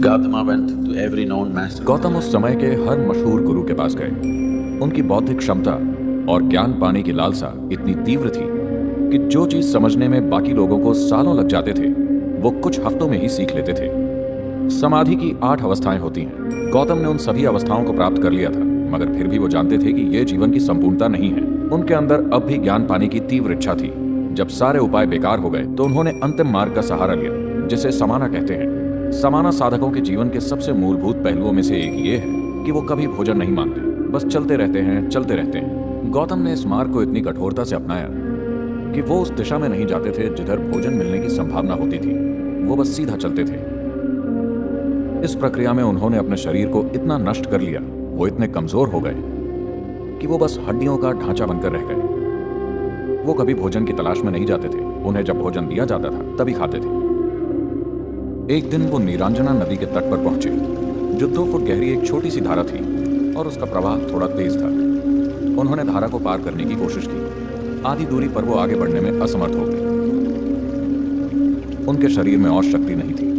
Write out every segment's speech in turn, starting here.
Gautama went to every known master. Gautam उस समय के हर मशहूर गुरु के पास गए। उनकी बौद्धिक क्षमता और ज्ञान पाने की लालसा इतनी तीव्र थी कि जो चीज समझने में बाकी लोगों को सालों लग जाते थे वो कुछ हफ्तों में ही सीख लेते थे। समाधि की 8 अवस्थाएं होती हैं। गौतम ने उन सभी अवस्थाओं को प्राप्त कर लिया था, मगर फिर भी वो जानते थे कि ये जीवन की संपूर्णता नहीं है। उनके अंदर अब भी ज्ञान पाने की तीव्र इच्छा थी। जब सारे उपाय बेकार हो गए तो उन्होंने अंतिम मार्ग का सहारा लिया, जिसे समाना कहते हैं। समाना साधकों के जीवन के सबसे मूलभूत पहलुओं में से एक ये है कि वो कभी भोजन नहीं मांगते, बस चलते रहते हैं। गौतम ने इस मार्ग को इतनी कठोरता से अपनाया कि वो उस दिशा में नहीं जाते थे जिधर भोजन मिलने की संभावना होती थी। वो बस सीधा चलते थे। इस प्रक्रिया में उन्होंने अपने शरीर को इतना नष्ट कर लिया, वो इतने कमजोर हो गए कि वो बस हड्डियों का ढांचा बनकर रह गए। वो कभी भोजन की तलाश में नहीं जाते थे। उन्हें जब भोजन दिया जाता था तभी खाते थे। एक दिन वो नीरांजना नदी के तट पर पहुंचे, जो 2 फुट गहरी एक छोटी सी धारा थी और उसका प्रवाह थोड़ा तेज था। उन्होंने धारा को पार करने की कोशिश की। आधी दूरी पर वो आगे बढ़ने में असमर्थ हो गए। उनके शरीर में और शक्ति नहीं थी।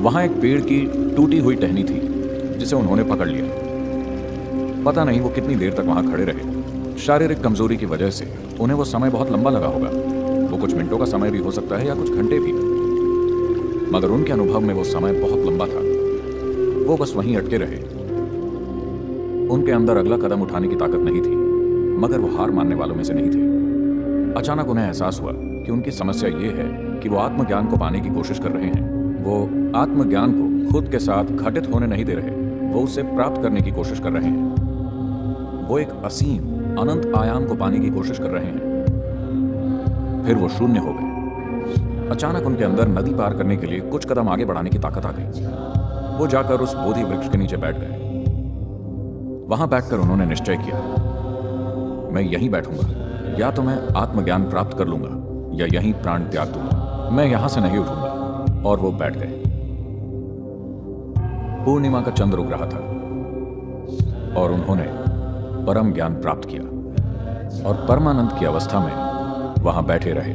वहां एक पेड़ की टूटी हुई टहनी थी, जिसे उन्होंने पकड़ लिया। पता नहीं वो कितनी देर तक वहां खड़े रहे। शारीरिक कमजोरी की वजह से उन्हें वो समय बहुत लंबा लगा होगा। वो कुछ मिनटों का समय भी हो सकता है या कुछ घंटे भी, मगर उनके अनुभव में वो समय बहुत लंबा था। वो बस वहीं अटके रहे। उनके अंदर अगला कदम उठाने की ताकत नहीं थी, मगर वो हार मानने वालों में से नहीं थे। अचानक उन्हें एहसास हुआ कि उनकी समस्या ये है कि वो आत्मज्ञान को पाने की कोशिश कर रहे हैं। वो आत्मज्ञान को खुद के साथ घटित होने नहीं दे रहे, वो उसे प्राप्त करने की कोशिश कर रहे हैं। वो एक असीम अनंत आयाम को पाने की कोशिश कर रहे हैं। फिर वो शून्य हो गए। अचानक उनके अंदर नदी पार करने के लिए कुछ कदम आगे बढ़ाने की ताकत आ गई। वो जाकर उस बोधि वृक्ष के नीचे बैठ गए। वहां बैठकर उन्होंने निश्चय किया, मैं यहीं बैठूंगा। या तो मैं आत्मज्ञान प्राप्त कर लूंगा या यहीं प्राण त्याग दूंगा। मैं यहां से नहीं उठूंगा। और वो बैठ गए। पूर्णिमा का चंद्र उग रहा था और उन्होंने परम ज्ञान प्राप्त किया और परमानंद की अवस्था में वहां बैठे रहे।